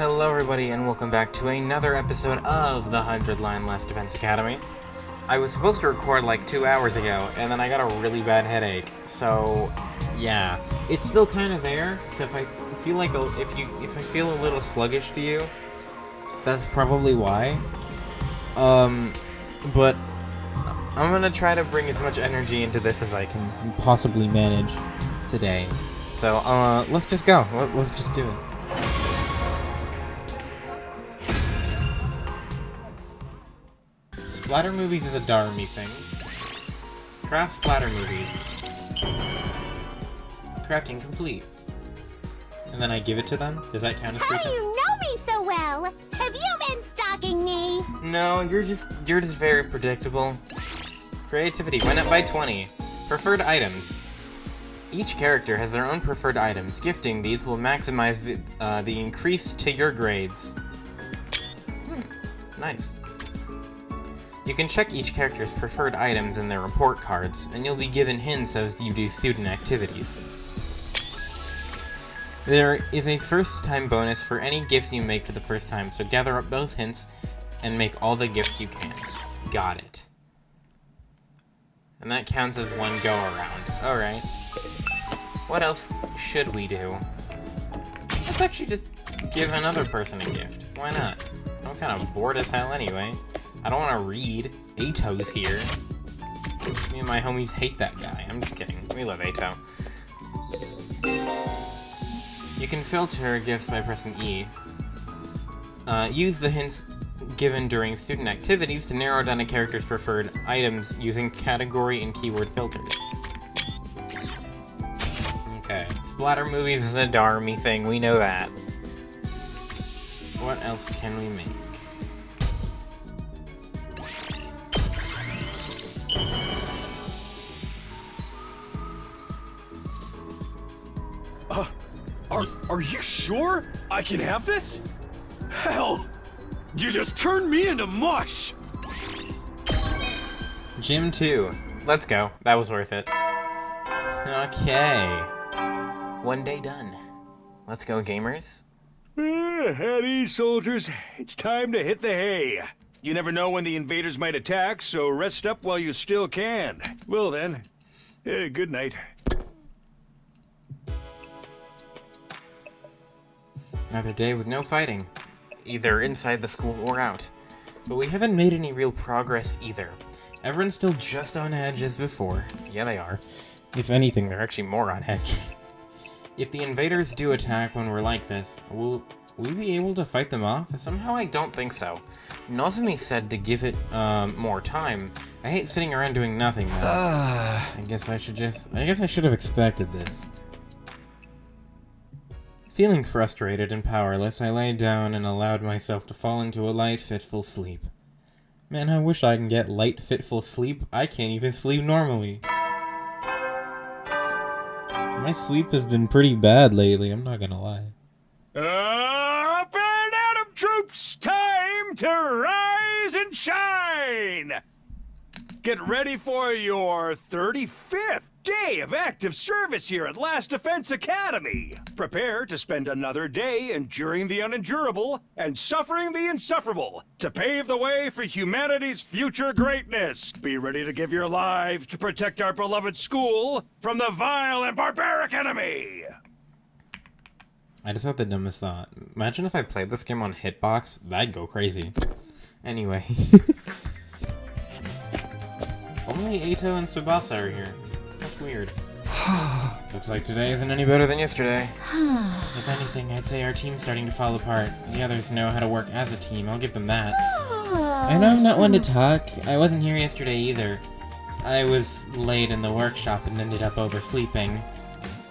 Hello everybody and welcome back to another episode of the 100 Line Less Defense Academy. I was supposed to record like 2 hours ago and then I got a really bad headache, so yeah. It's still kind of there, so if I feel like if I feel a little sluggish to you, that's probably why. But I'm gonna try to bring as much energy into this as I can possibly manage today. So let's just go. Let's just do it. Splatter movies is a Darmy thing. Craft splatter movies. Crafting complete. And then I give it to them? Does that count as free time? How do you know me so well? Have you been stalking me? No, you're just very predictable. Creativity went up by 20. Preferred items. Each character has their own preferred items. Gifting these will maximize the increase to your grades. Nice. You can check each character's preferred items in their report cards, and you'll be given hints as you do student activities. There is a first-time bonus for any gifts you make for the first time, so gather up those hints and make all the gifts you can. Got it. And that counts as one go-around. Alright. What else should we do? Let's actually just give another person a gift. Why not? I'm kind of bored as hell anyway. I don't want to read. Ato's here. Me and my homies hate that guy. I'm just kidding. We love Ato. You can filter gifts by pressing E. Use the hints given during student activities to narrow down a character's preferred items using category and keyword filters. Okay. Splatter movies is a Darmy thing. We know that. What else can we make? Are you sure I can have this? Hell, you just turned me into mush! Gym 2. Let's go. That was worth it. Okay. One day done. Let's go, gamers. At ease, soldiers. It's time to hit the hay. You never know when the invaders might attack, so rest up while you still can. Well then, good night. Another day with no fighting, either inside the school or out. But we haven't made any real progress either. Everyone's still just on edge as before. Yeah, they are. If anything, they're actually more on edge. If the invaders do attack when we're like this, will we be able to fight them off? Somehow I don't think so. Nozumi said to give it more time. I hate sitting around doing nothing though. I guess I should have expected this. Feeling frustrated and powerless, I lay down and allowed myself to fall into a light, fitful sleep. Man, I wish I can get light, fitful sleep. I can't even sleep normally. My sleep has been pretty bad lately, I'm not gonna lie. Up and Adam troops! Time to rise and shine! Get ready for your 35th day of active service here at Last Defense Academy. Prepare to spend another day enduring the unendurable and suffering the insufferable to pave the way for humanity's future greatness. Be ready to give your lives to protect our beloved school from the vile and barbaric enemy. I just had the dumbest thought. Imagine if I played this game on Hitbox, that'd go crazy. Anyway. Only Ato and Tsubasa are here. That's weird. Looks like today isn't any better than yesterday. If anything, I'd say our team's starting to fall apart. The others know how to work as a team, I'll give them that. I know I'm not one to talk. I wasn't here yesterday either. I was late in the workshop and ended up oversleeping.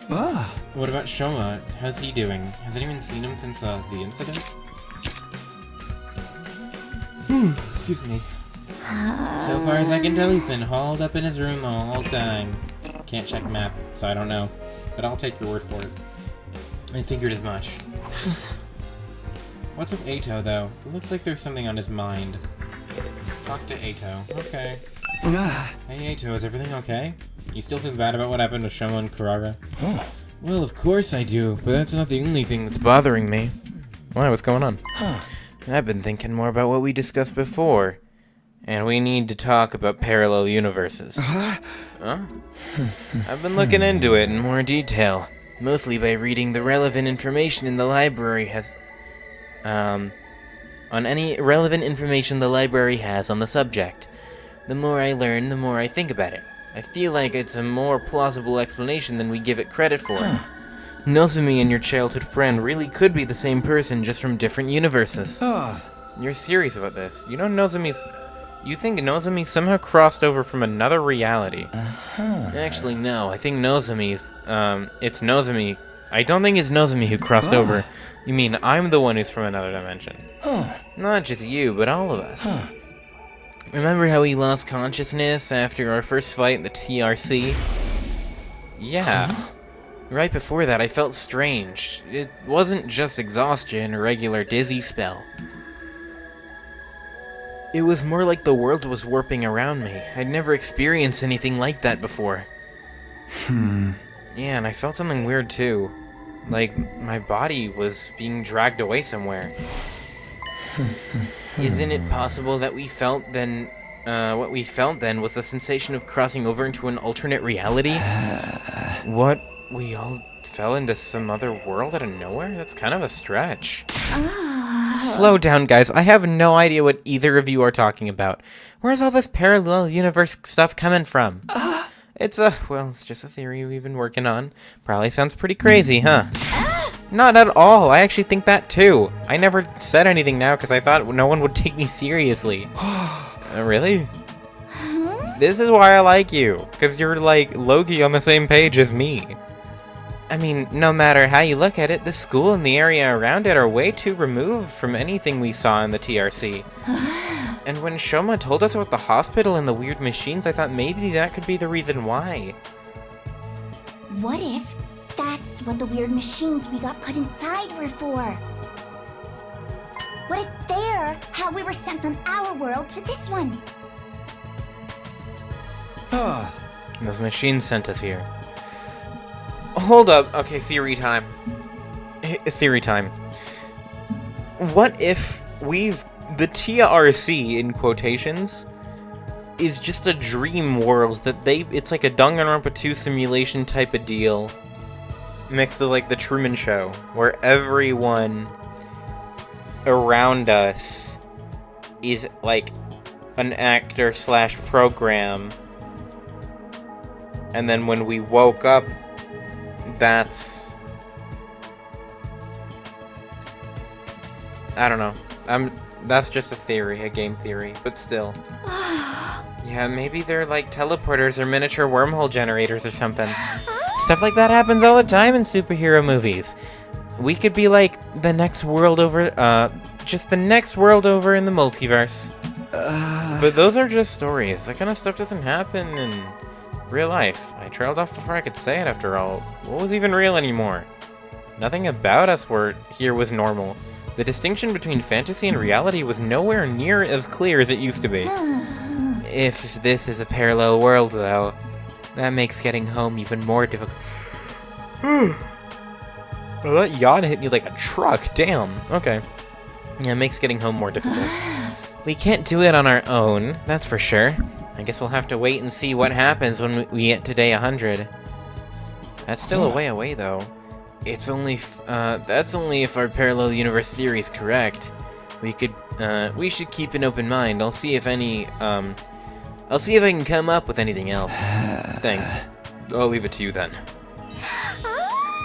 What about SHOUMA? How's he doing? Has anyone seen him since the incident? Excuse me. So far as I can tell, he's been hauled up in his room the whole time. Can't check map, so I don't know. But I'll take your word for it. I figured as much. What's with Ato, though? It looks like there's something on his mind. Talk to Ato. Okay. Hey Ato, is everything okay? You still feel bad about what happened to SHOUMA and Kuraga? Well, of course I do, but that's not the only thing that's bothering me. Why? What's going on? I've been thinking more about what we discussed before. And we need to talk about parallel universes. Huh? I've been looking into it in more detail. Mostly by reading the relevant information in the library on any relevant information the library has on the subject. The more I learn, the more I think about it. I feel like it's a more plausible explanation than we give it credit for. Nozomi and your childhood friend really could be the same person, just from different universes. You're serious about this? You think Nozomi somehow crossed over from another reality? Actually, no. I think Nozomi's, it's Nozomi. I don't think it's Nozomi who crossed over. You mean I'm the one who's from another dimension? Not just you, but all of us. Remember how we lost consciousness after our first fight in the TRC? Yeah. Right before that, I felt strange. It wasn't just exhaustion or regular dizzy spell. It was more like the world was warping around me. I'd never experienced anything like that before. Yeah, and I felt something weird too. Like, my body was being dragged away somewhere. Isn't it possible that we felt then, what we felt then was the sensation of crossing over into an alternate reality? What? We all fell into some other world out of nowhere? That's kind of a stretch. Slow down, guys. I have no idea what either of you are talking about. Where's all this parallel universe stuff coming from? It's just a theory we've been working on. Probably sounds pretty crazy, huh? Not at all. I actually think that too. I never said anything now because I thought no one would take me seriously. Really? This is why I like you. Because you're like Loki on the same page as me. I mean, no matter how you look at it, the school and the area around it are way too removed from anything we saw in the TRC. And when SHOUMA told us about the hospital and the weird machines, I thought maybe that could be the reason why. What if that's what the weird machines we got put inside were for? What if they're how we were sent from our world to this one? Those machines sent us here. Hold up. Okay, theory time. Theory time. What if the TRC, in quotations, is just a dream world that it's like a Danganronpa 2 simulation type of deal, mixed with like the Truman Show, where everyone around us is like an actor / program, and then when we woke up, that's... I don't know. That's just a theory, a game theory, but still. Yeah, maybe they're like teleporters or miniature wormhole generators or something. Stuff like that happens all the time in superhero movies. We could be like the next world over, just the next world over in the multiverse. But those are just stories. That kind of stuff doesn't happen in real life. I trailed off before I could say it after all. What was even real anymore? Nothing about us here was normal. The distinction between fantasy and reality was nowhere near as clear as it used to be. If this is a parallel world, though, that makes getting home even more difficult. Well, that yawn hit me like a truck. Damn. Okay. Yeah, it makes getting home more difficult. We can't do it on our own, that's for sure. I guess we'll have to wait and see what happens when we get to day 100. That's still a way away, though. It's only that's only if our parallel universe theory is correct. We should keep an open mind. I'll see if I can come up with anything else. Thanks. I'll leave it to you then.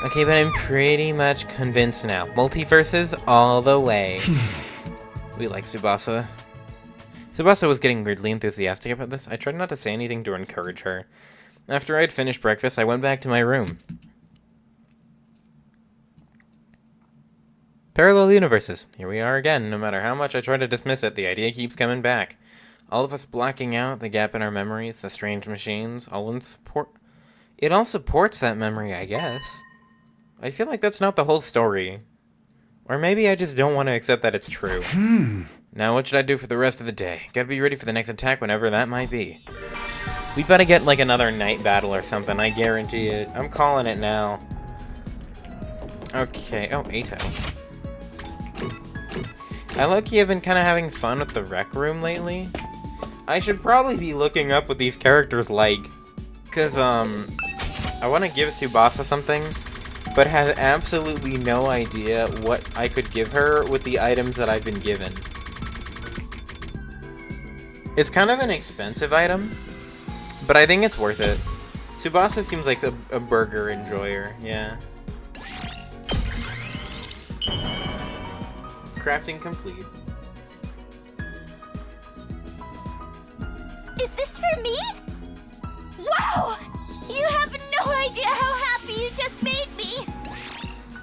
Okay, but I'm pretty much convinced now. Multiverses all the way. We like Tsubasa. Tsubasa was getting weirdly enthusiastic about this. I tried not to say anything to encourage her. After I had finished breakfast, I went back to my room. Parallel universes. Here we are again. No matter how much I try to dismiss it, the idea keeps coming back. All of us blacking out, the gap in our memories, the strange machines, all in support. It all supports that memory, I guess. I feel like that's not the whole story. Or maybe I just don't want to accept that it's true. Now what should I do for the rest of the day? Gotta be ready for the next attack whenever that might be. We better get like another night battle or something, I guarantee it. I'm calling it now. Okay, oh, Ato. I low-key have been kind of having fun with the rec room lately. I should probably be looking up what these characters like. Because, I want to give Tsubasa something, but have absolutely no idea what I could give her with the items that I've been given. It's kind of an expensive item, but I think it's worth it. Tsubasa seems like a burger enjoyer, yeah. Crafting complete. Is this for me? Wow! You have no idea how happy you just made me!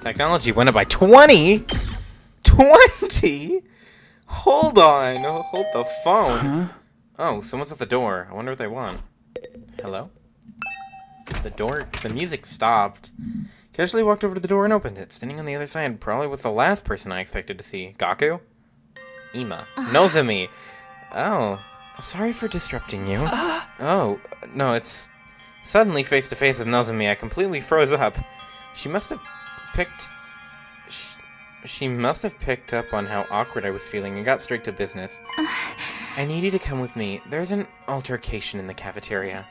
Technology went up by 20? 20? Hold on. Hold the phone. Huh? Oh, someone's at the door. I wonder what they want. Hello? The music stopped. Casually walked over to the door and opened it. Standing on the other side probably was the last person I expected to see. Gaku? Ima. Nozomi. Oh. Sorry for disrupting you. Oh, no, it's... Suddenly, face to face with Nozomi, I completely froze up. She must have picked... She must have picked up on how awkward I was feeling and got straight to business. I need you to come with me. There's an altercation in the cafeteria.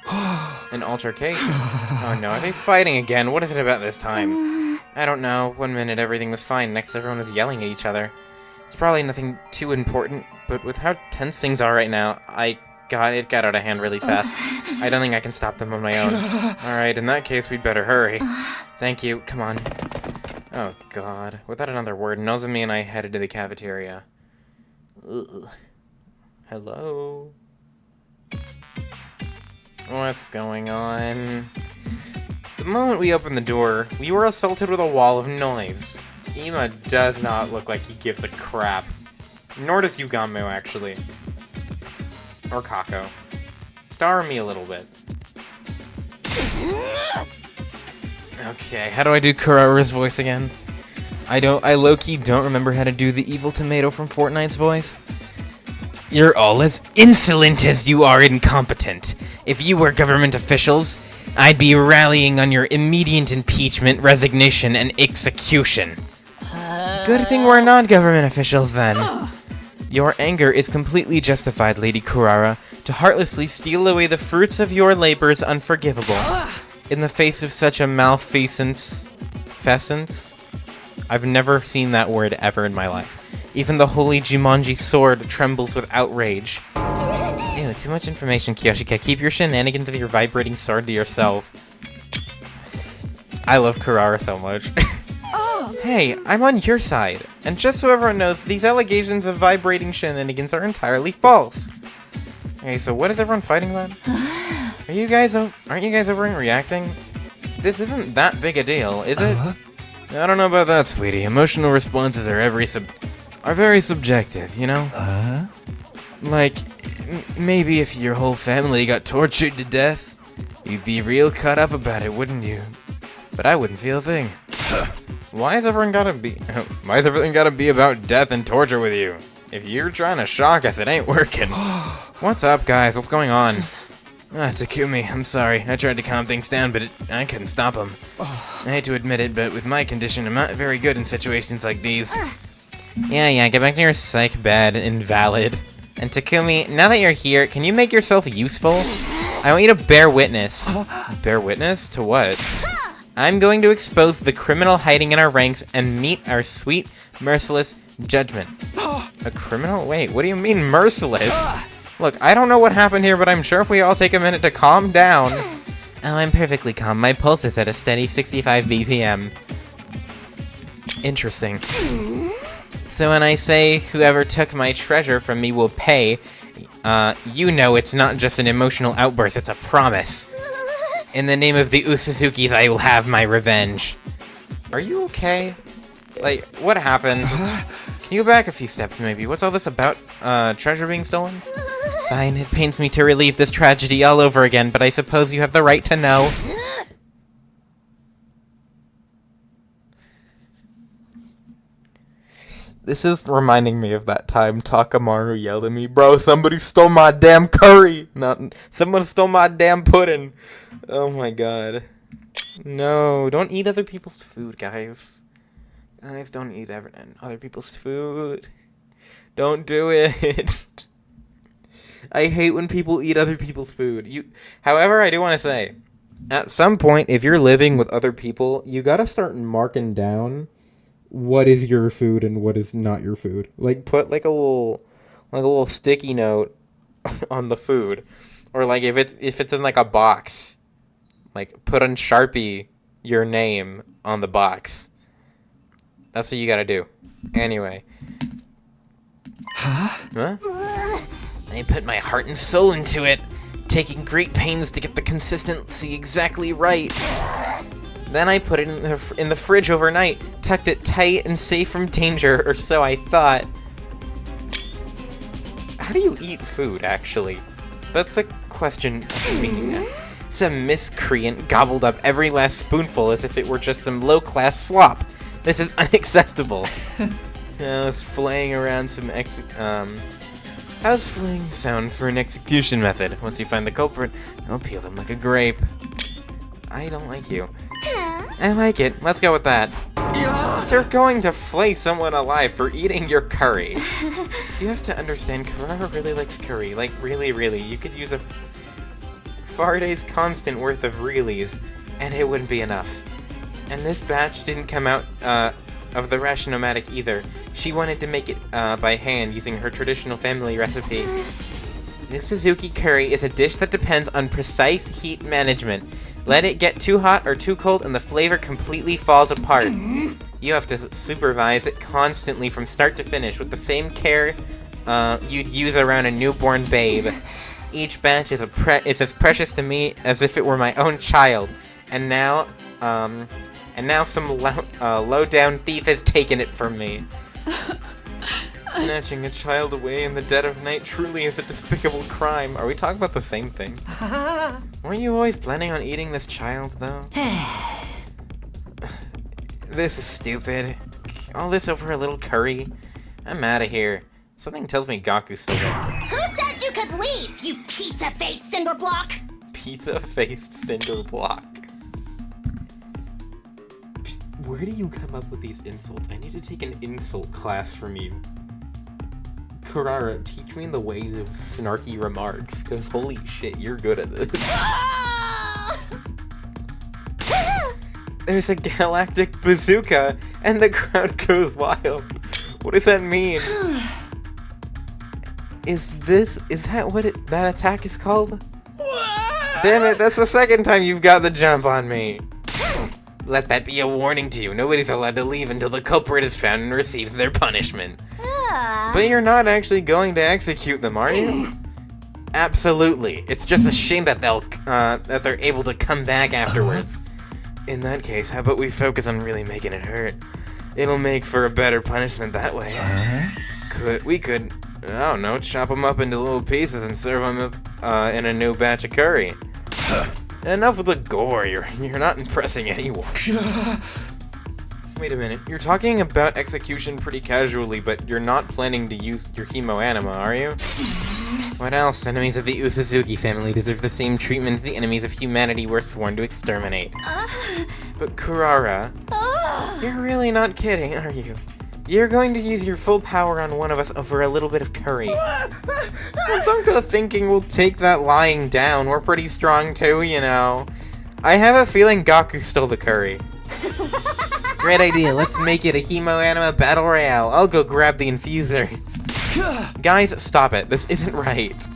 An altercation? Oh no, are they fighting again? What is it about this time? I don't know. One minute everything was fine, next everyone was yelling at each other. It's probably nothing too important, but with how tense things are right now, it got out of hand really fast. I don't think I can stop them on my own. Alright, in that case, we'd better hurry. Thank you, come on. Oh god. Without another word, Nozomi and I headed to the cafeteria. Ugh. Hello? What's going on? The moment we opened the door, we were assaulted with a wall of noise. Ima does not look like he gives a crap. Nor does Yugamo, actually. Or Kako. Darumi a little bit. Okay, how do I do Kurara's voice again? I low-key don't remember how to do the evil tomato from Fortnite's voice. You're all as insolent as you are incompetent. If you were government officials, I'd be rallying on your immediate impeachment, resignation, and execution. Good thing we're not government officials, then. Your anger is completely justified, Lady Kurara. To heartlessly steal away the fruits of your labor is unforgivable. In the face of such a malfeasance... I've never seen that word ever in my life. Even the holy Jumanji sword trembles with outrage. Ew, too much information, Kiyoshika. Keep your shenanigans with your vibrating sword to yourself. I love Kurara so much. Hey, I'm on your side. And just so everyone knows, these allegations of vibrating shenanigans are entirely false. Okay, so what is everyone fighting about? Aren't you guys overreacting? This isn't that big a deal, is it? I don't know about that, sweetie. Emotional responses are very subjective, you know? Like, maybe if your whole family got tortured to death, you'd be real caught up about it, wouldn't you? But I wouldn't feel a thing. Why is everything gotta be about death and torture with you? If you're trying to shock us, it ain't working. What's up, guys? What's going on? Takumi, I'm sorry. I tried to calm things down, but I couldn't stop him. I hate to admit it, but with my condition, I'm not very good in situations like these. Yeah, get back to your psych bed, invalid. And Takumi, now that you're here, can you make yourself useful? I want you to bear witness. Bear witness? To what? I'm going to expose the criminal hiding in our ranks and meet our sweet, merciless judgment. A criminal? Wait, what do you mean merciless? Look, I don't know what happened here, but I'm sure if we all take a minute to calm down... Oh, I'm perfectly calm. My pulse is at a steady 65 BPM. Interesting. So when I say whoever took my treasure from me will pay, you know it's not just an emotional outburst, it's a promise. In the name of the Usuzukis, I will have my revenge. Are you okay? Like, what happened? Can you go back a few steps, maybe? What's all this about, treasure being stolen? Fine, it pains me to relieve this tragedy all over again, but I suppose you have the right to know. This is reminding me of that time Takamaru yelled at me, bro, somebody stole my damn curry! Someone stole my damn pudding! Oh my god. No, don't eat other people's food, guys. Guys, don't eat other people's food. Don't do it. I hate when people eat other people's food. However, I do want to say, at some point, if you're living with other people, you gotta start marking down what is your food and what is not your food. Like, put like a little sticky note on the food, or like if it's in like a box, like put on Sharpie your name on the box. That's what you gotta do. Anyway. Huh? I put my heart and soul into it, taking great pains to get the consistency exactly right. Then I put it in the fridge overnight, tucked it tight and safe from danger, or so I thought. How do you eat food, actually? That's a question being asked. Some miscreant gobbled up every last spoonful as if it were just some low-class slop. This is unacceptable. How's flaying around how's flaying sound for an execution method? Once you find the culprit, I'll peel them like a grape. I don't like you. I like it. Let's go with that. You're going to flay someone alive for eating your curry. You have to understand, Carrara really likes curry. Like, really, really. You could use a Faraday's constant worth of realies, and it wouldn't be enough. And this batch didn't come out of the Rashionomatic either. She wanted to make it by hand using her traditional family recipe. This Suzuki curry is a dish that depends on precise heat management. Let it get too hot or too cold and the flavor completely falls apart. You have to supervise it constantly from start to finish with the same care you'd use around a newborn babe. Each batch is as precious to me as if it were my own child. And now some low-down thief has taken it from me. Snatching a child away in the dead of night truly is a despicable crime. Are we talking about the same thing? Weren't you always planning on eating this child, though? This is stupid. All this over a little curry? I'm out of here. Something tells me Gaku's still there. Who said you could leave, you pizza-faced cinder block? Pizza-faced cinder block. Where do you come up with these insults? I need to take an insult class from you. Carrara, teach me the ways of snarky remarks, because holy shit, you're good at this. There's a galactic bazooka, and the crowd goes wild. What does that mean? Is that what that attack is called? Damn it, that's the second time you've got the jump on me. Let that be a warning to you. Nobody's allowed to leave until the culprit is found and receives their punishment. But you're not actually going to execute them, are you? Absolutely. It's just a shame that they're able to come back afterwards. In that case, how about we focus on really making it hurt? It'll make for a better punishment that way. We could, I don't know, chop them up into little pieces and serve them up in a new batch of curry. Enough with the gore, you're not impressing anyone. Wait a minute, you're talking about execution pretty casually, but you're not planning to use your hemo-anima, are you? What else? Enemies of the Usuzuki family deserve the same treatment as the enemies of humanity we're sworn to exterminate. But Carrara, you're really not kidding, are you? You're going to use your full power on one of us over a little bit of curry. Well, don't go thinking we'll take that lying down. We're pretty strong too, you know. I have a feeling Gaku stole the curry. Great idea. Let's make it a hemo-anima battle royale. I'll go grab the infusers. Guys, stop it. This isn't right.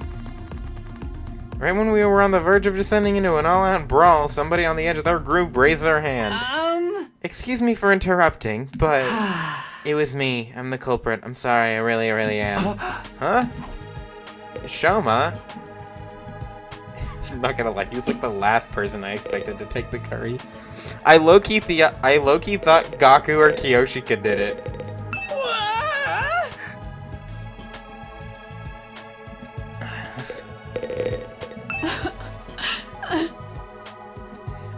Right when we were on the verge of descending into an all-out brawl, somebody on the edge of their group raised their hand. Excuse me for interrupting, but it was me. I'm the culprit. I'm sorry. I really am. Huh? SHOUMA? I'm not gonna lie, he was like the last person I expected to take the curry. I low-key thought Gaku or Kyoshika did it.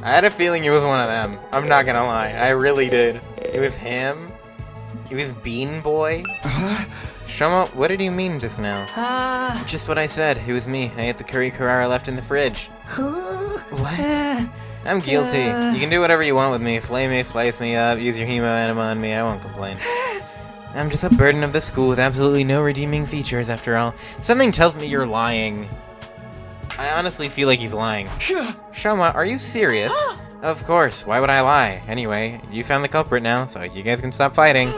I had a feeling it was one of them. I'm not gonna lie, I really did. It was him. It was Bean Boy. SHOUMA, what did you mean just now? Just what I said. It was me. I ate the curry Carrara left in the fridge. What? I'm guilty. You can do whatever you want with me. Flay me, slice me up, use your hemo anima on me. I won't complain. I'm just a burden of the school with absolutely no redeeming features, after all. Something tells me you're lying. I honestly feel like he's lying. SHOUMA, are you serious? Of course. Why would I lie? Anyway, you found the culprit now, so you guys can stop fighting.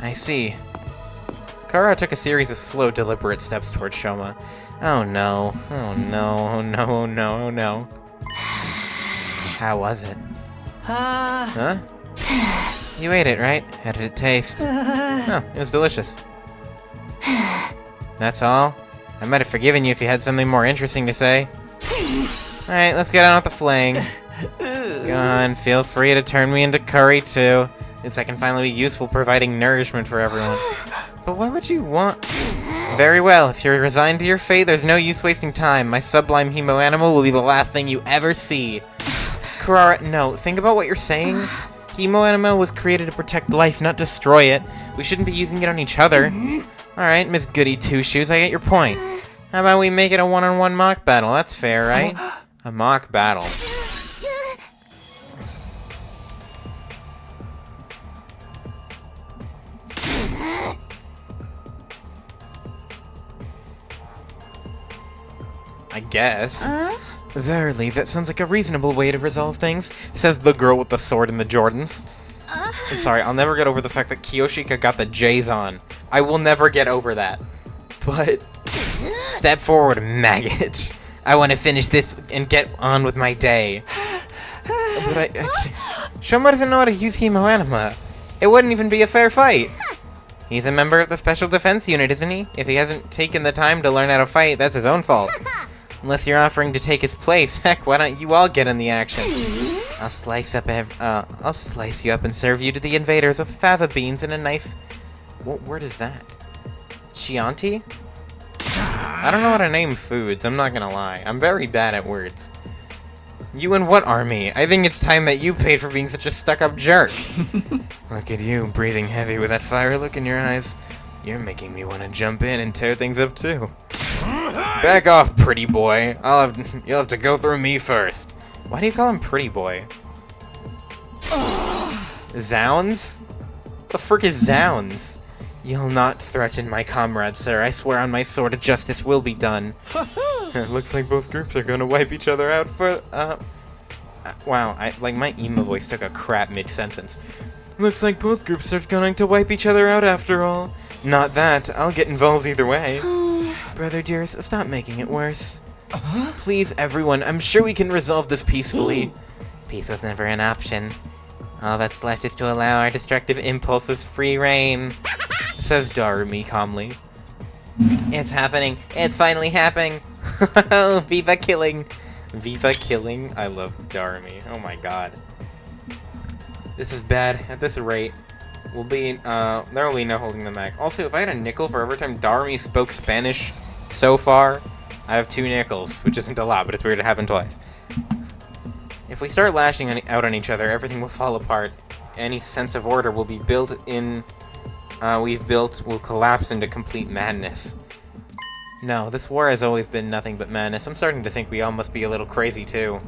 I see. Kara took a series of slow, deliberate steps towards SHOUMA. Oh no. Oh no. Oh no. Oh no. Oh no. How was it? Huh? You ate it, right? How did it taste? Oh, it was delicious. That's all? I might have forgiven you if you had something more interesting to say. Alright, let's get on with the flaying. Go on, feel free to turn me into curry too. At least I can finally be useful providing nourishment for everyone. But why would you want... Very well, if you're resigned to your fate, there's no use wasting time. My sublime hemo animal will be the last thing you ever see. Kurara, no, think about what you're saying. Hemo anima was created to protect life, not destroy it. We shouldn't be using it on each other. Alright, Miss Goody Two-Shoes, I get your point. How about we make it a one-on-one mock battle? That's fair, right? A mock battle. I guess. Verily, that sounds like a reasonable way to resolve things, says the girl with the sword and the Jordans. I'm sorry, I'll never get over the fact that Kiyoshika got the J's on. I will never get over that. But... Step forward, maggot. I want to finish this and get on with my day. But I can't. SHOUMA doesn't know how to use hemo anima. It wouldn't even be a fair fight. He's a member of the Special Defense Unit, isn't he? If he hasn't taken the time to learn how to fight, that's his own fault. Unless you're offering to take his place, heck, why don't you all get in the action? I'll slice you up and serve you to the invaders with fava beans and a nice... What word is that? Chianti? I don't know how to name foods, I'm not gonna lie. I'm very bad at words. You and what army? I think it's time that you paid for being such a stuck-up jerk. Look at you, breathing heavy with that fire look in your eyes. You're making me want to jump in and tear things up too. Back off, pretty boy. You'll have to go through me first. Why do you call him pretty boy? Zounds? What the frick is Zounds? You'll not threaten my comrade, sir. I swear on my sword of justice will be done. It looks like both groups are gonna wipe each other out for, wow, like my emo voice took a crap mid-sentence. Looks like both groups are going to wipe each other out after all. Not that. I'll get involved either way. Brother dearest, stop making it worse. Please, everyone, I'm sure we can resolve this peacefully. Peace was never an option. All that's left is to allow our destructive impulses free reign, says Darumi calmly. It's happening. It's finally happening. Viva killing. Viva killing. I love Darumi. Oh my god. This is bad. At this rate, we'll be, there will be no holding them back. Also, if I had a nickel for every time Darumi spoke Spanish so far, I have 2 nickels, which isn't a lot, but it's weird to happen twice. If we start lashing out on each other, everything will fall apart. Any sense of order will be built in, will collapse into complete madness. No, this war has always been nothing but madness. I'm starting to think we all must be a little crazy, too.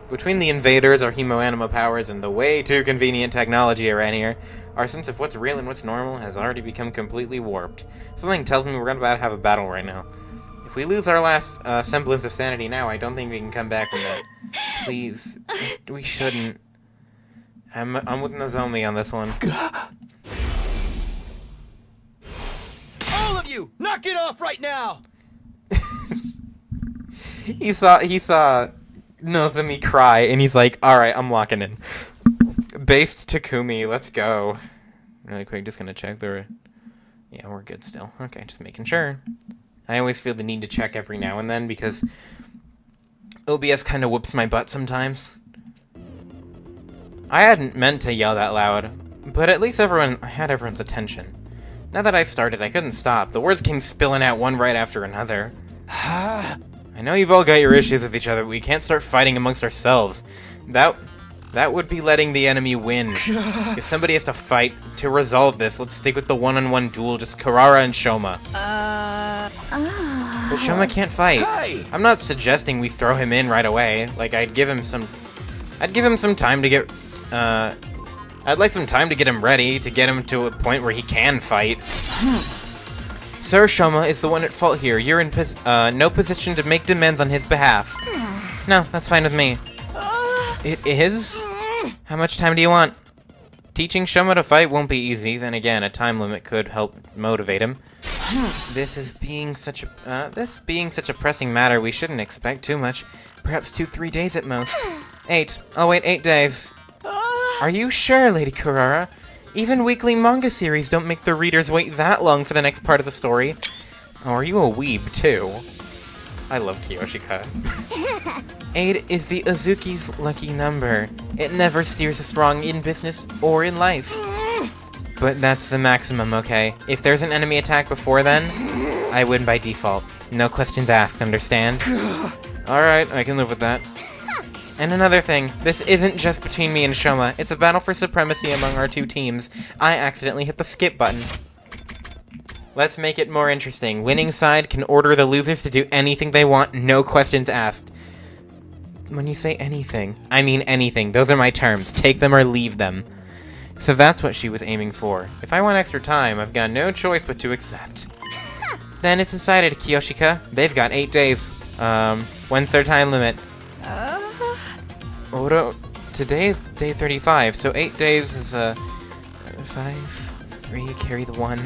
Between the invaders, our hemo anima powers, and the way too convenient technology around here, our sense of what's real and what's normal has already become completely warped. Something tells me we're about to have a battle right now. If we lose our last semblance of sanity now, I don't think we can come back from that. Please, we shouldn't. I'm with Nozomi on this one. All of you, knock it off right now! He saw Nozomi cry, and he's like, alright, I'm locking in. Based Takumi, let's go. Really quick, just gonna check the... Yeah, we're good still. Okay, just making sure. I always feel the need to check every now and then, because OBS kind of whoops my butt sometimes. I hadn't meant to yell that loud, but at least I had everyone's attention. Now that I started, I couldn't stop. The words came spilling out one right after another. I know you've all got your issues with each other, but we can't start fighting amongst ourselves. That would be letting the enemy win. If somebody has to fight to resolve this, let's stick with the one-on-one duel, just Kurara and SHOUMA. But SHOUMA can't fight. I'm not suggesting we throw him in right away. Like, I'd give him some I'd give him some time to get, I'd like some time to get him ready, to get him to a point where he can fight. Sir Shouma is the one at fault here. You're in no position to make demands on his behalf. No, that's fine with me. It is? How much time do you want? Teaching Shouma to fight won't be easy. Then again, a time limit could help motivate him. This being such a pressing matter, we shouldn't expect too much. Perhaps 2-3 days at most. 8. I'll wait 8 days. Are you sure, Lady Kurara? Even weekly manga series don't make the readers wait that long for the next part of the story. Oh, are you a weeb, too? I love Kiyoshika. 8 is the Azuki's lucky number. It never steers us wrong in business or in life. But that's the maximum, okay? If there's an enemy attack before then, I win by default. No questions asked, understand? Alright, I can live with that. And another thing, this isn't just between me and Shouma. It's a battle for supremacy among our two teams. I accidentally hit the skip button. Let's make it more interesting. Winning side can order the losers to do anything they want, no questions asked. When you say anything, I mean anything. Those are my terms. Take them or leave them. So that's what she was aiming for. If I want extra time, I've got no choice but to accept. Then it's decided, Kiyoshika. They've got 8 days. When's their time limit? Odo, today is day 35, so 8 days is, 5, 3, carry the 1.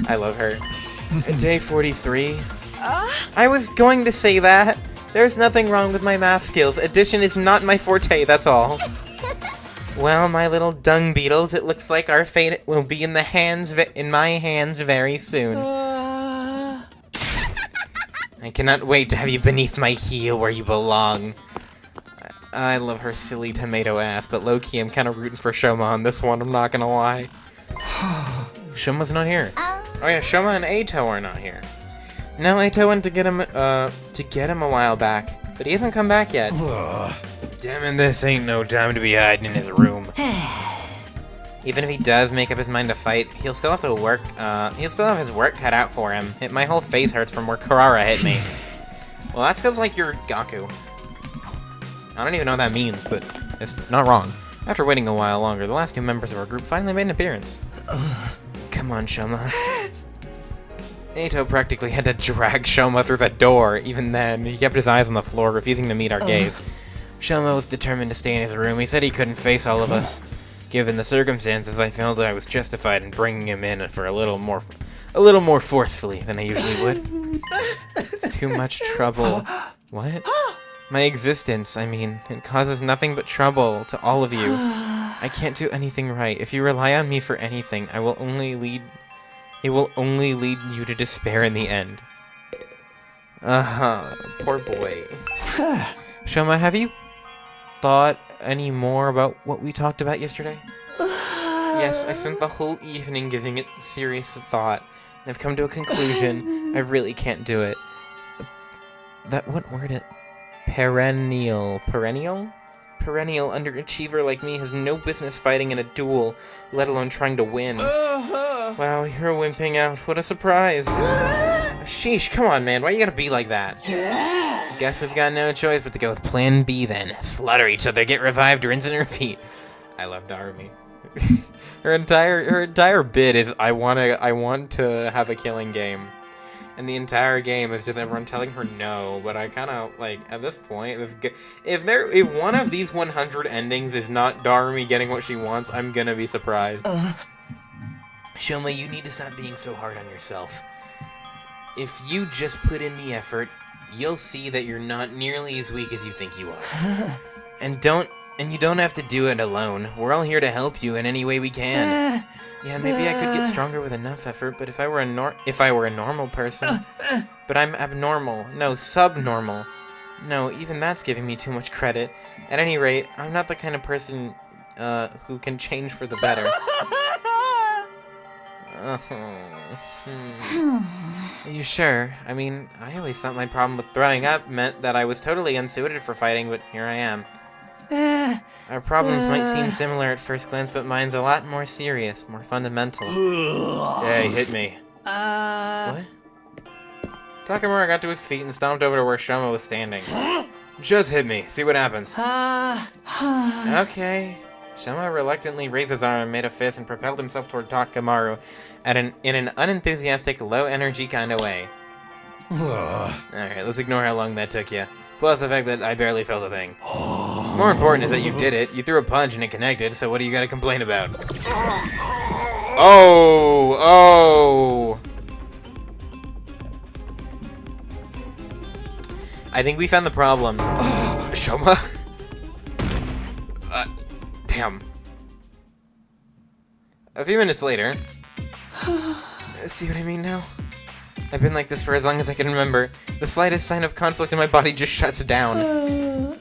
I love her. Day 43. I was going to say that. There's nothing wrong with my math skills. Addition is not my forte, that's all. Well, my little dung beetles, it looks like our fate will be in my hands very soon. I cannot wait to have you beneath my heel where you belong. I love her silly tomato ass, but low-key I'm kind of rooting for Shouma on this one, I'm not gonna lie. Shouma's not here. Oh yeah, Shouma and Eito are not here. No, Eito went to get him a while back, but he hasn't come back yet. Damn it, this ain't no time to be hiding in his room. Even if he does make up his mind to fight, he'll still have to work, he'll still have his work cut out for him. My whole face hurts from where Kurara hit me. Well, that's because, like, you're Gaku. I don't even know what that means, but it's not wrong. After waiting a while longer, the last two members of our group finally made an appearance. Come on, Shouma. Eito practically had to drag Shouma through the door. Even then, he kept his eyes on the floor, refusing to meet our gaze. Shouma was determined to stay in his room. He said he couldn't face all of us. Given the circumstances, I felt I was justified in bringing him in for a little more forcefully than I usually would. It's too much trouble. What? My existence, I mean, it causes nothing but trouble to all of you. I can't do anything right. If you rely on me for anything, it will only lead you to despair in the end. Poor boy. Shouma, have you thought any more about what we talked about yesterday? Yes, I spent the whole evening giving it serious thought. I've come to a conclusion. I really can't do it. What word is perennial? Perennial? Perennial underachiever like me has no business fighting in a duel, let alone trying to win. Wow, you're wimping out. What a surprise. Sheesh, come on, man. Why you gotta be like that? Guess we've got no choice but to go with plan B then. Slaughter each other, get revived, rinse and repeat. I love Darumi. her entire bit is I want to have a killing game. And the entire game is just everyone telling her no, but I kind of, like, at this point, if one of these 100 endings is not Darumi getting what she wants, I'm gonna be surprised. Shouma, you need to stop being so hard on yourself. If you just put in the effort, you'll see that you're not nearly as weak as you think you are. And you don't have to do it alone. We're all here to help you in any way we can. Yeah, maybe I could get stronger with enough effort, but if I were a normal person, but I'm abnormal, no, subnormal. No, even that's giving me too much credit. At any rate, I'm not the kind of person who can change for the better. Are you sure? I mean, I always thought my problem with throwing up meant that I was totally unsuited for fighting, but here I am. Our problems might seem similar at first glance, but mine's a lot more serious, more fundamental. Hey, hit me. What? Takamura got to his feet and stomped over to where Shouma was standing. Just hit me. See what happens. Okay. Shouma reluctantly raised his arm, made a fist, and propelled himself toward Takamaru in an unenthusiastic, low-energy kind of way. Alright, let's ignore how long that took you. Plus the fact that I barely felt a thing. More important is that you did it. You threw a punch and it connected, so what do you gotta complain about? Oh! I think we found the problem. Shouma? Damn. A few minutes later. See what I mean now? I've been like this for as long as I can remember. The slightest sign of conflict in my body just shuts down.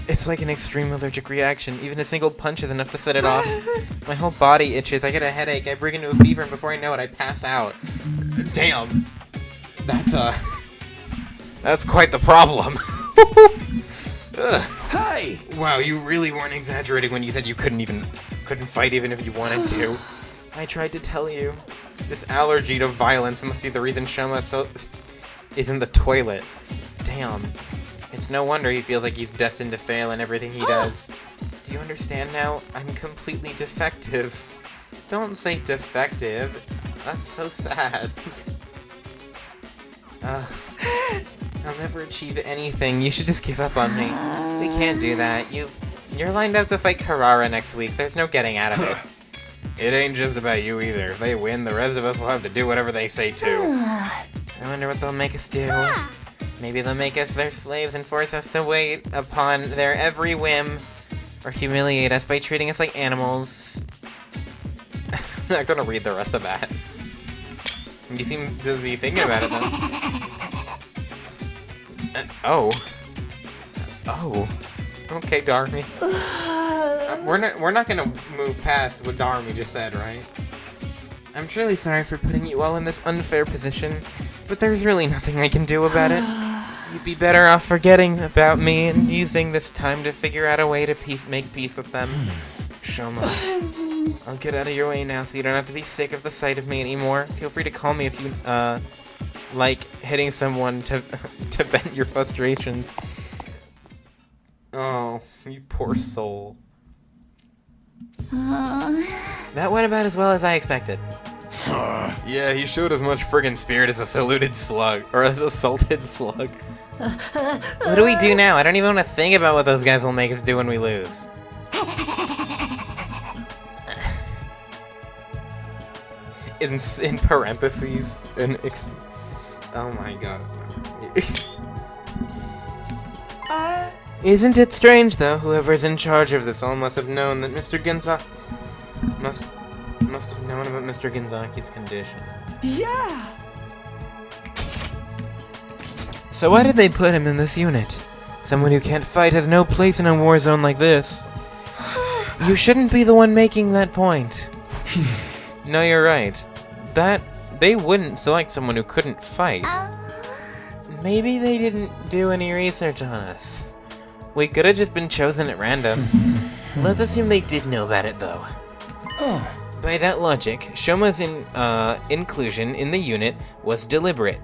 It's like an extreme allergic reaction. Even a single punch is enough to set it off. My whole body itches, I get a headache, I break into a fever, and before I know it, I pass out. Damn. That's quite the problem. Hey! Wow, you really weren't exaggerating when you said you couldn't fight even if you wanted to. I tried to tell you. This allergy to violence must be the reason Shouma is in the toilet. Damn. It's no wonder he feels like he's destined to fail in everything he does. Do you understand now? I'm completely defective. Don't say defective. That's so sad. Ugh. I'll never achieve anything. You should just give up on me. We can't do that. You're lined up to fight Carrara next week. There's no getting out of it. It ain't just about you either. If they win, the rest of us will have to do whatever they say too. I wonder what they'll make us do. Maybe they'll make us their slaves and force us to wait upon their every whim. Or humiliate us by treating us like animals. I'm not gonna read the rest of that. You seem to be thinking about it though. Oh. Okay, Darmy. We're not gonna move past what Darmy just said, right? I'm truly sorry for putting you all in this unfair position, but there's really nothing I can do about it. You'd be better off forgetting about me and using this time to figure out a way to make peace with them. Shouma, I'll get out of your way now so you don't have to be sick of the sight of me anymore. Feel free to call me if you, like hitting someone to vent your frustrations. Oh, you poor soul. That went about as well as I expected. Yeah, he showed as much friggin' spirit as a saluted slug, or as a salted slug. What do we do now? I don't even want to think about what those guys will make us do when we lose. In parentheses, oh my god. Isn't it strange, though? Whoever's in charge of this all must have known that Mr. Ginza must have known about Mr. Ginzaki's condition. Yeah! So why did they put him in this unit? Someone who can't fight has no place in a war zone like this. You shouldn't be the one making that point. No, you're right. They wouldn't select someone who couldn't fight. Maybe they didn't do any research on us. We could have just been chosen at random. Let's assume they did know about it, though. By that logic, Shouma's inclusion in the unit was deliberate.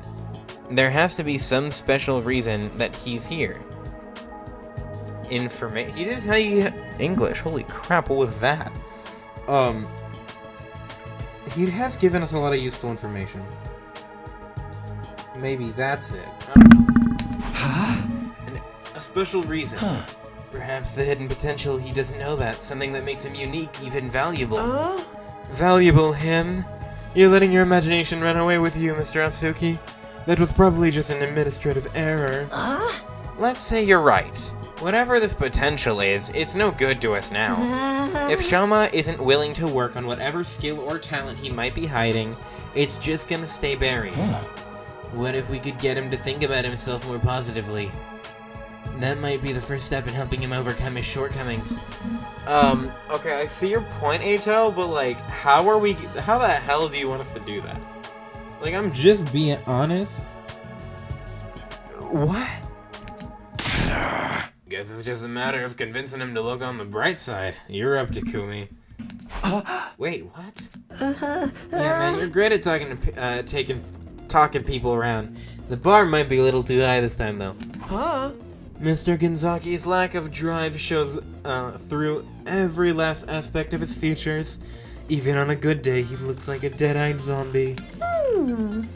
There has to be some special reason that he's here. He did tell you English. Holy crap, what was that? He has given us a lot of useful information. Maybe that's it. I don't know. A special reason. Perhaps the hidden potential he doesn't know about. Something that makes him unique, even valuable. Valuable him? You're letting your imagination run away with you, Mr. Atsuki. That was probably just an administrative error. Let's say you're right. Whatever this potential is, it's no good to us now. If Shouma isn't willing to work on whatever skill or talent he might be hiding, it's just gonna stay buried. What if we could get him to think about himself more positively? That might be the first step in helping him overcome his shortcomings. Okay, I see your point, HL, but like, how the hell do you want us to do that? Like, I'm just being honest. What? Guess it's just a matter of convincing him to look on the bright side. You're up, Takumi. Wait, what? Yeah, man, you're great at talking people around. The bar might be a little too high this time, though. Mr. Gonzaki's lack of drive shows through every last aspect of his features. Even on a good day, he looks like a dead-eyed zombie.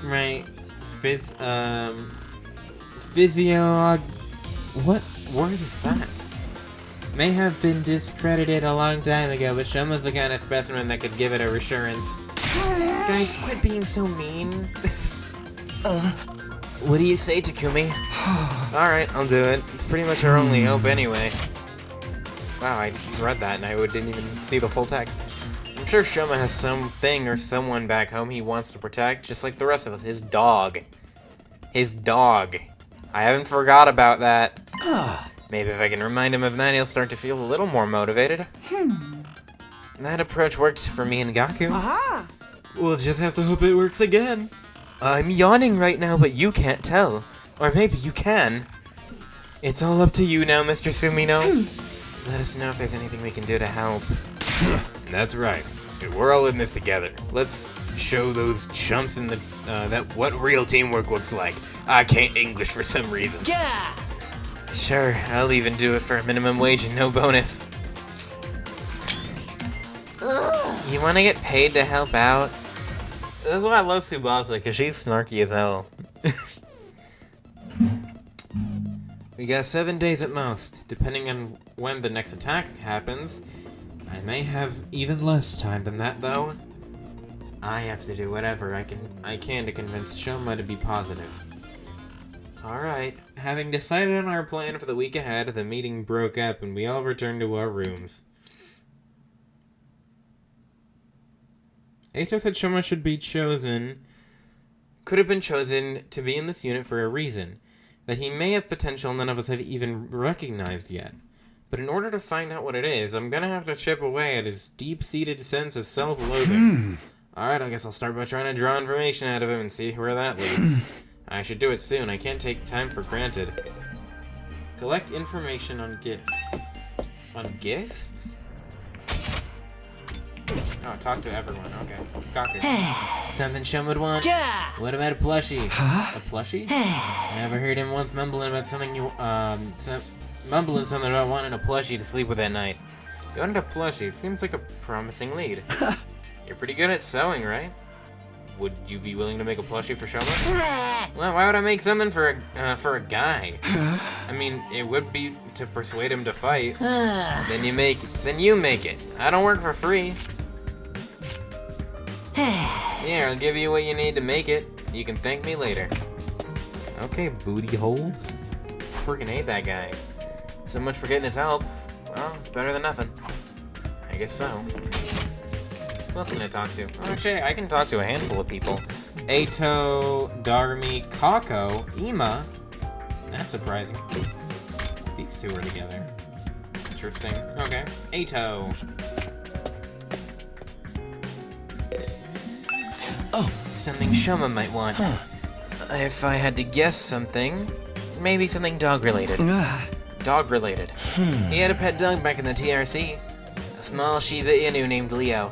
Right. What word is that? May have been discredited a long time ago, but Shouma's the kind of specimen that could give it a reassurance. Guys, quit being so mean. What do you say, Takumi? Alright, I'll do it. It's pretty much our only hope anyway. Wow, I read that and I didn't even see the full text. I'm sure Shouma has something or someone back home he wants to protect, just like the rest of us. His dog. His dog. I haven't forgot about that. Maybe if I can remind him of that, he'll start to feel a little more motivated. That approach worked for me and Gaku. Aha! We'll just have to hope it works again. I'm yawning right now, but you can't tell. Or maybe you can. It's all up to you now, Mr. Sumino. Let us know if there's anything we can do to help. That's right. We're all in this together. Let's show those chumps in the that what real teamwork looks like. I can't English for some reason. Yeah! Sure, I'll even do it for a minimum wage and no bonus. You want to get paid to help out? That's why I love Tsubasa, because she's snarky as hell. We got 7 days at most. Depending on when the next attack happens, I may have even less time than that, though. I have to do whatever I can to convince Shouma to be positive. Alright, having decided on our plan for the week ahead, the meeting broke up and we all returned to our rooms. Eito said Shouma could have been chosen to be in this unit for a reason, that he may have potential none of us have even recognized yet. But in order to find out what it is, I'm gonna have to chip away at his deep-seated sense of self-loathing. Alright, I guess I'll start by trying to draw information out of him and see where that leads. I should do it soon, I can't take time for granted. Collect information on gifts. On gifts? Oh, talk to everyone. Okay. Gaku. Something Shum would want? Yeah! What about a plushie? A plushie? I ever heard him once mumbling about something mumbling something about wanting a plushie to sleep with at night. You wanted a plushie. It seems like a promising lead. You're pretty good at sewing, right? Would you be willing to make a plushie for Shouma? Well, why would I make something for a guy? I mean, it would be to persuade him to fight. Then you make it. I don't work for free. Here, I'll give you what you need to make it. You can thank me later. Okay, booty hole. Freaking hate that guy. So much for getting his help. Well, it's better than nothing. I guess so. Who else can I talk to? Oh, actually, I can talk to a handful of people. Eito, Darumi, Kako, Ima. That's surprising. These two are together. Interesting. Okay. Eito. Oh, something Shouma might want. If I had to guess something, maybe something dog-related. Dog-related. He had a pet dog back in the TRC. A small Shiba Inu named Leo.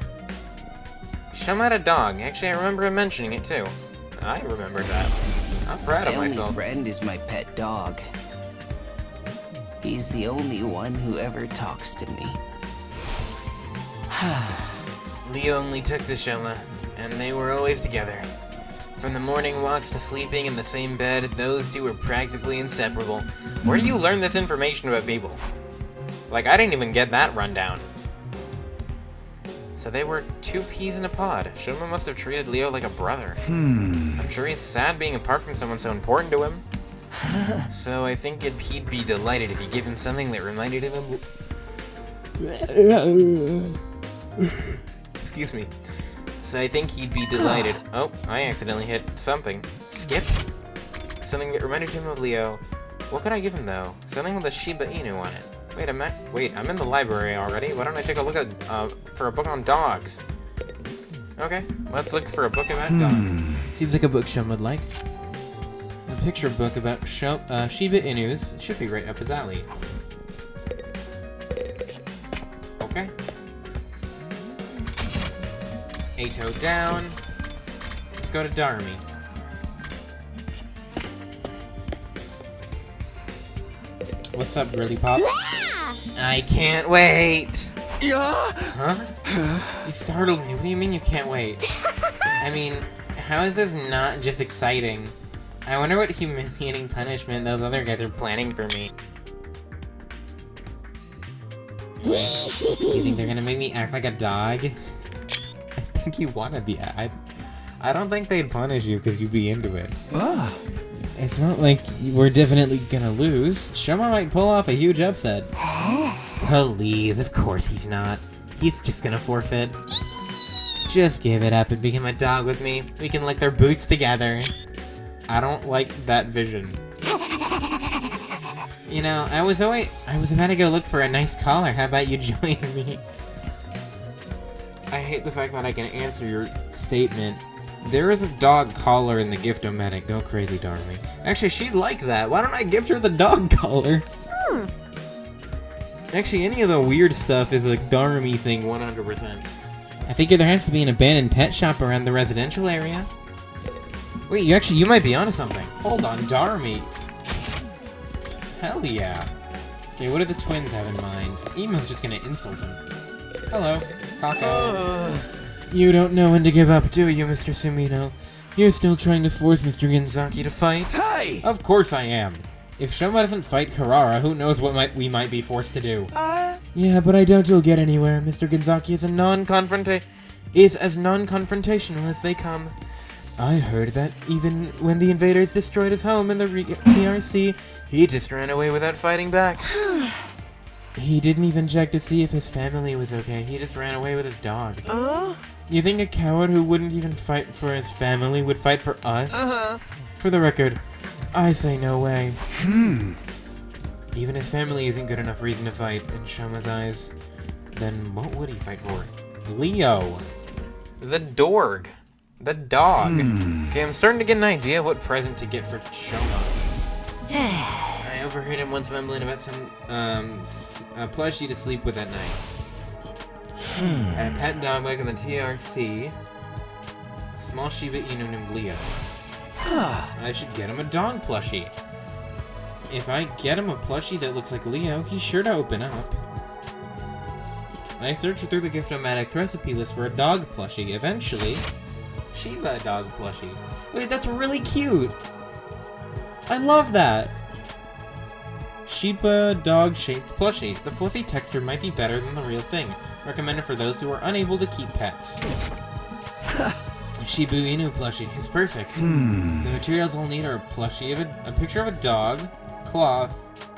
Shouma had a dog. Actually, I remember him mentioning it too. I remember that. I'm proud of myself. My only friend is my pet dog. He's the only one who ever talks to me. Leo only took to Shouma, and they were always together. From the morning walks to sleeping in the same bed, those two were practically inseparable. Where do you learn this information about people? Like, I didn't even get that rundown. So they were two peas in a pod. Shouma must have treated Leo like a brother. I'm sure he's sad being apart from someone so important to him. So I think he'd be delighted if you give him something that reminded him of... Excuse me. So I think he'd be delighted. Oh, I accidentally hit something. Skip? Something that reminded him of Leo. What could I give him though? Something with a Shiba Inu on it. Wait, I'm in the library already. Why don't I take a look at for a book on dogs? Okay, let's look for a book about dogs. Seems like a book Shum would like. A picture book about Shiba Inus. It should be right up his alley. Okay. Eito down. Go to Darumi. What's up, Girly Pop? Ah! I can't wait! Yeah. Huh? You startled me. What do you mean you can't wait? I mean, how is this not just exciting? I wonder what humiliating punishment those other guys are planning for me. You think they're gonna make me act like a dog? I think you wanna be. I don't think they'd punish you because you'd be into it. It's not like we're definitely gonna lose. SHOUMA might pull off a huge upset. Please, of course he's not. He's just gonna forfeit. Just give it up and become a dog with me. We can lick their boots together. I don't like that vision. You know, I was about to go look for a nice collar. How about you join me? I hate the fact that I can answer your statement. There is a dog collar in the gift-o-matic. Go crazy, Darmy. Actually, she'd like that. Why don't I gift her the dog collar? Actually, any of the weird stuff is a Darmy thing 100%. I figure there has to be an abandoned pet shop around the residential area. Wait, you might be onto something. Hold on, Darmy. Hell yeah. Okay, what do the twins have in mind? Emo's just gonna insult him. Hello, Kako. You don't know when to give up, do you, Mr. Sumino? You're still trying to force Mr. Genzaki to fight? Hey! Of course I am. If SHOUMA doesn't fight Carrara, who knows what we might be forced to do. Yeah, but I doubt you'll get anywhere. Mr. Genzaki is as non-confrontational as they come. I heard that even when the invaders destroyed his home in the TRC, he just ran away without fighting back. He didn't even check to see if his family was okay. He just ran away with his dog. You think a coward who wouldn't even fight for his family would fight for us? For the record, I say no way. Even his family isn't good enough reason to fight in SHOUMA's eyes. Then what would he fight for? Leo. The Dorg. The dog. Okay, I'm starting to get an idea of what present to get for SHOUMA. I overheard him once mumbling about some a plushie to sleep with at night. A pet dog like in the TRC. A small Shiba Inu named Leo. I should get him a dog plushie. If I get him a plushie that looks like Leo, he's sure to open up. I searched through the Gift-O-Matic's recipe list for a dog plushie. Eventually, Shiba dog plushie. Wait, that's really cute! I love that! Shiba dog-shaped plushie. The fluffy texture might be better than the real thing. Recommended for those who are unable to keep pets. Shiba Inu plushie is perfect. The materials we'll need are a plushie of a picture of a dog, cloth,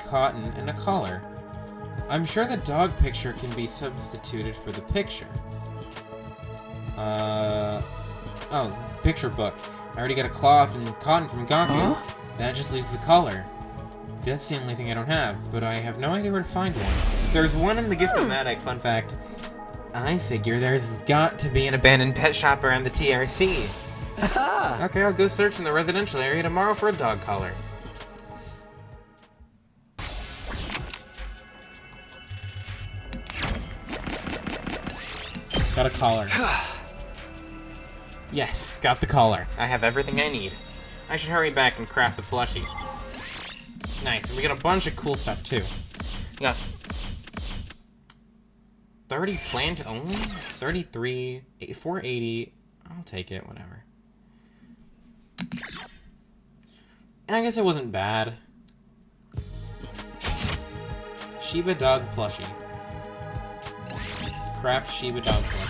cotton, and a collar. I'm sure the dog picture can be substituted for the picture. Oh, picture book. I already got a cloth and cotton from Gaku. That just leaves the collar. That's the only thing I don't have, but I have no idea where to find one. There's one in the Gift-O-Matic, fun fact. I figure there's got to be an abandoned pet shop around the TRC. Okay, I'll go search in the residential area tomorrow for a dog collar. Got a collar. Yes, got the collar. I have everything I need. I should hurry back and craft the plushie. Nice, and we got a bunch of cool stuff too. We got 30 plant only? 33, 480. I'll take it, whatever. And I guess it wasn't bad. Shiba dog plushie. Craft Shiba dog plushie.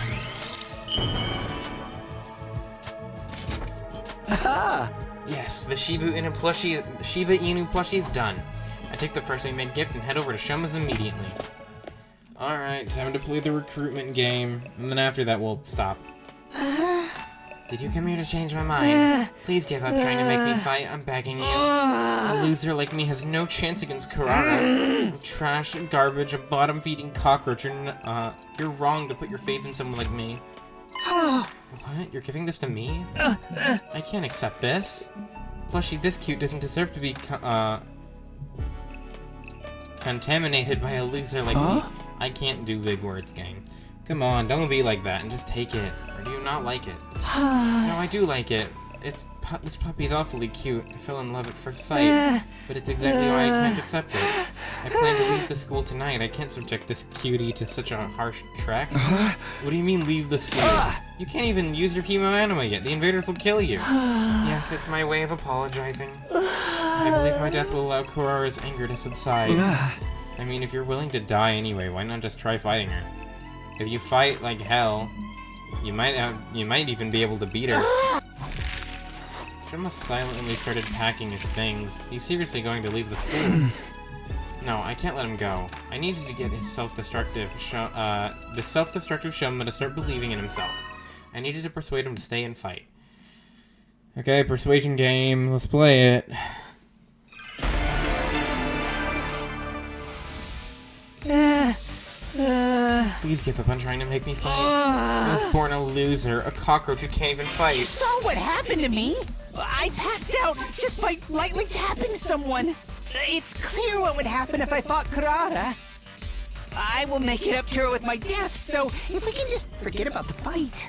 Yes, the Shiba Inu plushie is done. I take the freshly made gift and head over to SHOUMA's immediately. Alright, time to play the recruitment game, and then after that we'll stop. Did you come here to change my mind? Please give up trying to make me fight, I'm begging you. A loser like me has no chance against Carrara. Trash, garbage, a bottom-feeding cockroach. You're wrong to put your faith in someone like me. What? You're giving this to me? I can't accept this. Plushie this cute doesn't deserve to be contaminated by a loser like me. I can't do big words, gang. Come on, don't be like that and just take it. Or do you not like it? No, I do like it. It's this puppy's awfully cute. I fell in love at first sight, but it's exactly why I can't accept it. I plan to leave the school tonight. I can't subject this cutie to such a harsh track. What do you mean, leave the school? You can't even use your chemo anima yet. The invaders will kill you. Yes, it's my way of apologizing. I believe my death will allow Kurara's anger to subside. I mean, if you're willing to die anyway, why not just try fighting her? If you fight like hell, you might even be able to beat her. Shouma silently started packing his things. He's seriously going to leave the school. No, I can't let him go. I needed to get his self-destructive Shouma to start believing in himself. I needed to persuade him to stay and fight. Okay, persuasion game. Let's play it. Please give up on trying to make me fight. I was born a loser, a cockroach who can't even fight. You saw what happened to me? I passed out just by lightly tapping someone. It's clear what would happen if I fought Kurara. I will make it up to her with my death, so if we can just forget about the fight.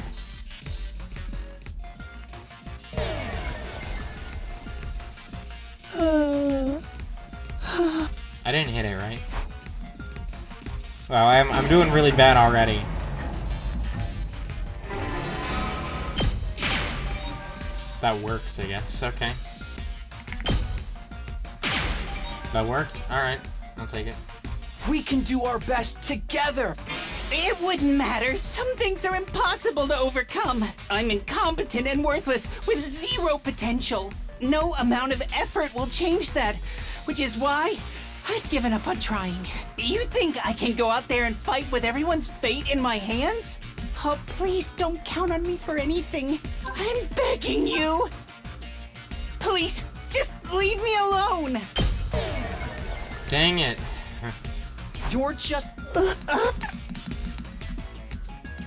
I didn't hit it, right? Wow, I'm doing really bad already. That worked, I guess. Okay. That worked? Alright. I'll take it. We can do our best together. It wouldn't matter. Some things are impossible to overcome. I'm incompetent and worthless with zero potential. No amount of effort will change that, which is why I've given up on trying. You think I can go out there and fight with everyone's fate in my hands? Oh, please don't count on me for anything. I'm begging you. Please, just leave me alone. Dang it. You're just...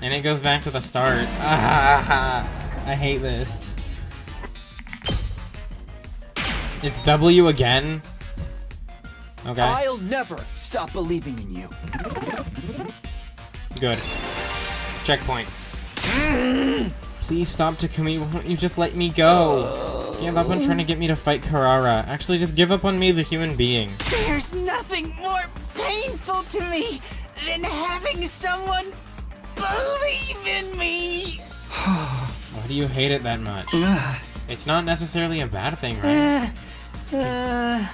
And it goes back to the start. I hate this. It's W again? Okay. I'll never stop believing in you. Good. Checkpoint. Please stop, Takumi. Won't you just let me go? Give up on trying to get me to fight Kurara. Actually, just give up on me as a human being. There's nothing more painful to me than having someone believe in me. Why do you hate it that much? It's not necessarily a bad thing, right? Oh.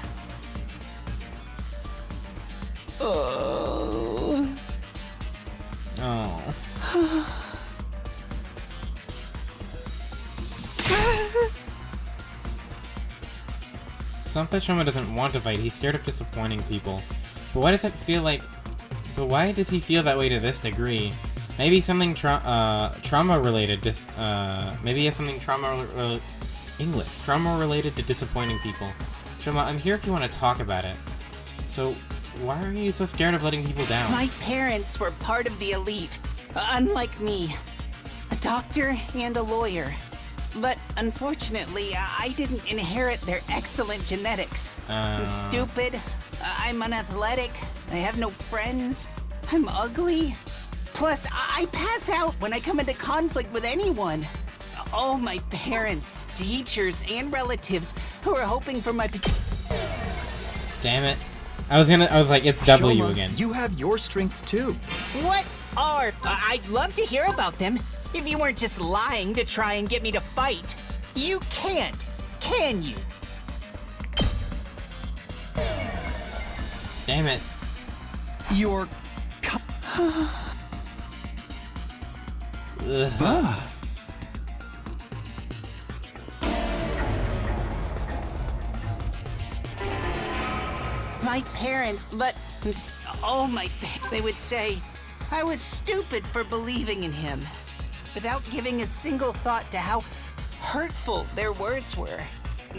It's not that Shouma doesn't want to fight, he's scared of disappointing people. But why does it feel like... But why does he feel that way to this degree? Maybe something trauma-related, maybe he has something trauma-related to disappointing people. Shouma, I'm here if you want to talk about it. So, why are you so scared of letting people down? My parents were part of the elite, unlike me. A doctor and a lawyer. But unfortunately, I didn't inherit their excellent genetics. I'm stupid, I'm unathletic, I have no friends, I'm ugly. Plus, I pass out when I come into conflict with anyone. All my parents, teachers, and relatives who are hoping for my Damn it. I was like, it's W Shouma, again. You have your strengths too. What are? I'd love to hear about them. If you weren't just lying to try and get me to fight. You can't, can you? Damn it. Your... My parent, but oh my, they would say I was stupid for believing in him, without giving a single thought to how hurtful their words were.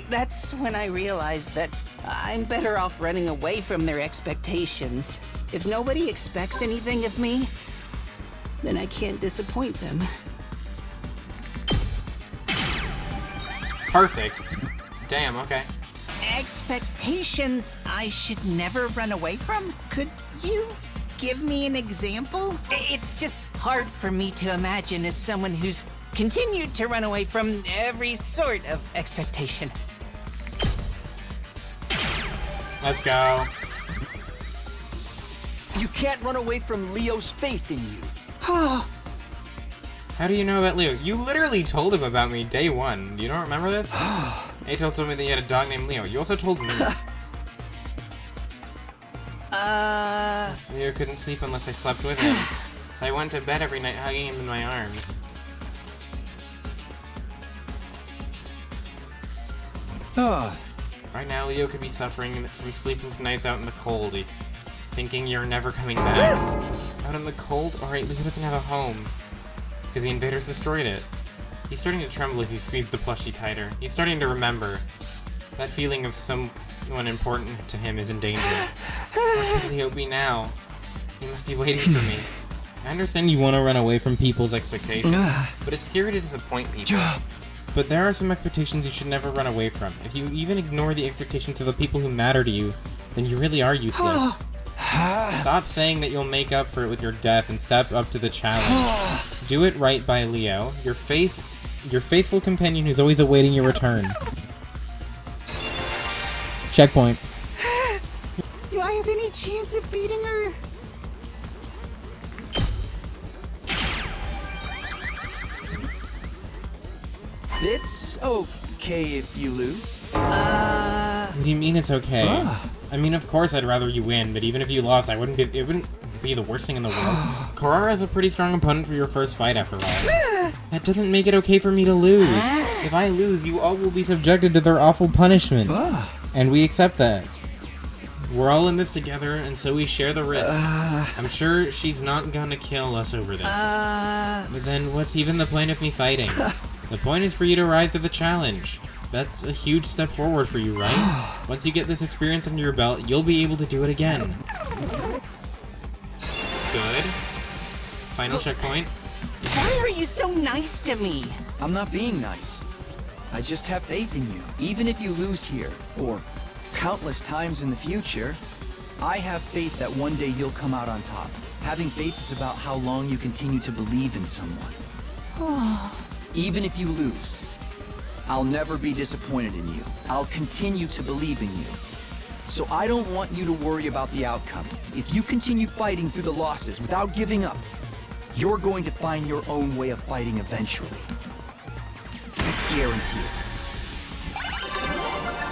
That's when I realized that I'm better off running away from their expectations. If nobody expects anything of me, then I can't disappoint them. Perfect. Damn, okay. Expectations I should never run away from? Could you give me an example? It's just hard for me to imagine as someone who's continued to run away from every sort of expectation. Let's go. You can't run away from Leo's faith in you. How do you know about Leo? You literally told him about me day one. You don't remember this? Atel told me that you had a dog named Leo. You also told me. Leo couldn't sleep unless I slept with him. So I went to bed every night hugging him in my arms. Right now, Leo could be suffering from sleepless nights out in the cold, thinking you're never coming back. Out in the cold? Alright, Leo doesn't have a home. Because the invaders destroyed it. He's starting to tremble as you squeeze the plushie tighter. He's starting to remember. That feeling of someone important to him is in danger. Where can Leo be now? He must be waiting for me. I understand you want to run away from people's expectations, but it's scary to disappoint people. But there are some expectations you should never run away from. If you even ignore the expectations of the people who matter to you, then you really are useless. Stop saying that you'll make up for it with your death and step up to the challenge. Do it right by Leo, your faithful companion who's always awaiting your return. Checkpoint. Do I have any chance of beating her? It's okay if you lose. What do you mean it's okay? I mean, of course I'd rather you win, but even if you lost, it wouldn't be the worst thing in the world. Karara's a pretty strong opponent for your first fight, after all. That doesn't make it okay for me to lose. If I lose, you all will be subjected to their awful punishment. And we accept that. We're all in this together, and so we share the risk. I'm sure she's not gonna kill us over this. But then what's even the point of me fighting? The point is for you to rise to the challenge. That's a huge step forward for you, right? Once you get this experience under your belt, you'll be able to do it again. Good. Final checkpoint. Why are you so nice to me? I'm not being nice. I just have faith in you. Even if you lose here, or countless times in the future, I have faith that one day you'll come out on top. Having faith is about how long you continue to believe in someone. Even if you lose, I'll never be disappointed in you. I'll continue to believe in you. So I don't want you to worry about the outcome. If you continue fighting through the losses without giving up, you're going to find your own way of fighting eventually. I guarantee it.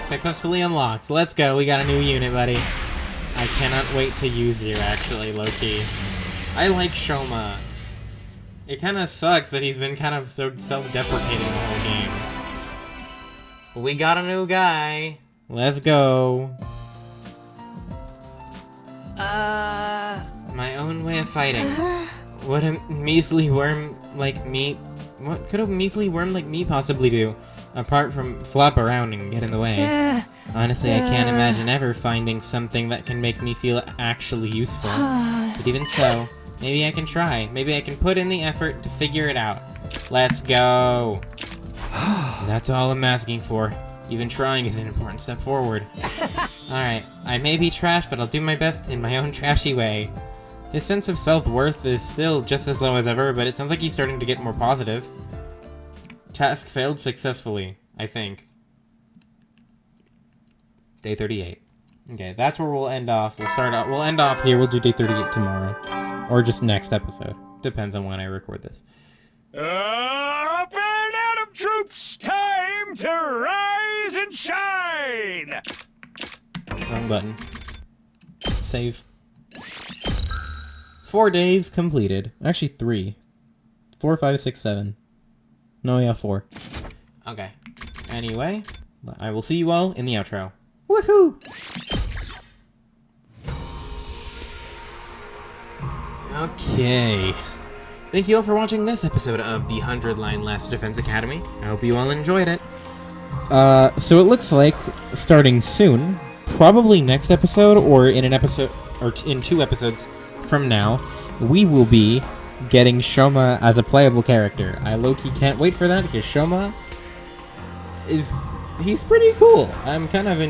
Successfully unlocked. Let's go. We got a new unit, buddy. I cannot wait to use you, actually, low-key. I like SHOUMA. It kind of sucks that he's been kind of so self-deprecating the whole game. But we got a new guy. Let's go. My own way of fighting. What a measly worm like me... What could a measly worm like me possibly do? Apart from flop around and get in the way. Honestly, I can't imagine ever finding something that can make me feel actually useful. But even so, maybe I can try. Maybe I can put in the effort to figure it out. Let's go. That's all I'm asking for. Even trying is an important step forward. Alright, I may be trash, but I'll do my best in my own trashy way. His sense of self-worth is still just as low as ever, but it sounds like he's starting to get more positive. Task failed successfully, I think. Day 38. Okay, that's where we'll end off. We'll end off here. We'll do day 38 tomorrow. Or just next episode. Depends on when I record this. Up and Atom troops! Time to rise and shine! Wrong button. Save. 4 days completed. Actually, 3. 4, 5, 6, 7. No, yeah, 4. Okay. Anyway, I will see you all in the outro. Woohoo! Okay. Thank you all for watching this episode of the 100-Line Last Defense Academy. I hope you all enjoyed it. So it looks like, starting soon, probably next episode, or in an episode, or in 2 episodes from now, we will be getting SHOUMA as a playable character. I low-key can't wait for that, because SHOUMA he's pretty cool. I'm kind of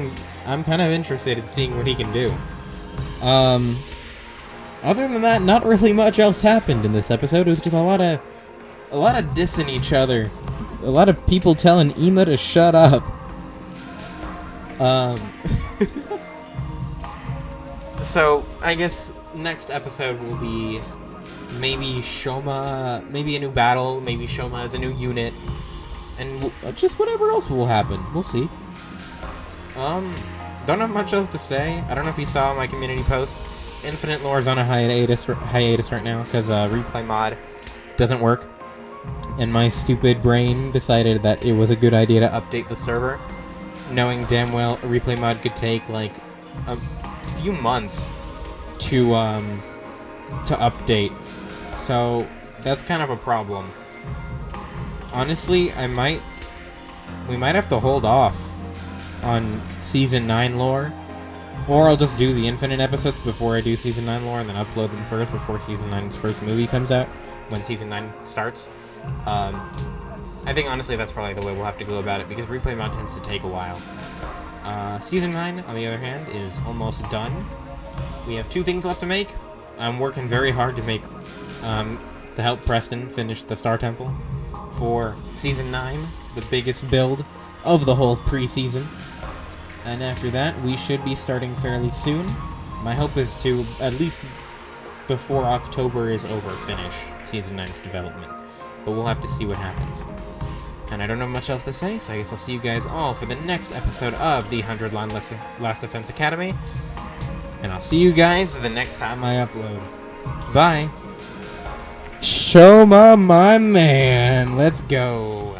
interested in seeing what he can do. Other than that, not really much else happened in this episode. It was just a lot of dissing each other. A lot of people telling Ema to shut up. So, I guess next episode will be maybe SHOUMA, maybe a new battle, maybe SHOUMA as a new unit, and just whatever else will happen. We'll see. Don't have much else to say. I don't know if you saw my community post. Infinite Lore is on a hiatus right now because replay mod doesn't work. And my stupid brain decided that it was a good idea to update the server, knowing damn well a replay mod could take like a few months to update. So that's kind of a problem. Honestly, we might have to hold off on Season 9 lore, or I'll just do the Infinite episodes before I do Season 9 lore and then upload them first before Season 9's first movie comes out, when Season 9 starts. I think honestly that's probably the way we'll have to go about it, because replay mod tends to take a while. Season 9, on the other hand, is almost done. We have 2 things left to make. I'm working very hard to make, to help Preston finish the Star Temple for Season 9, the biggest build of the whole preseason. And after that, we should be starting fairly soon. My hope is to, at least before October is over, finish Season 9's development. But we'll have to see what happens. And I don't have much else to say, so I guess I'll see you guys all for the next episode of the 100 Line Last Defense Academy. And I'll see you guys the next time I upload. Bye! SHOUMA, my man! Let's go!